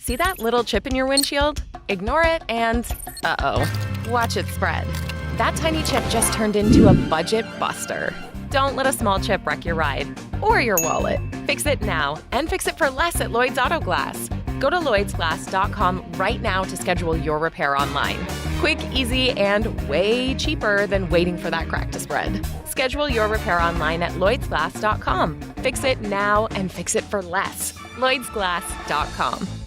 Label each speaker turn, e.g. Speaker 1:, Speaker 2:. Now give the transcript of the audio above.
Speaker 1: See that little chip in your windshield? Ignore it and, watch it spread. That tiny chip just turned into a budget buster. Don't let a small chip wreck your ride or your wallet. Fix it now and fix it for less at Lloyd's Auto Glass. Go to lloydsglass.com right now to schedule your repair online. Quick, easy, and way cheaper than waiting for that crack to spread. Schedule your repair online at lloydsglass.com. Fix it now and fix it for less. lloydsglass.com.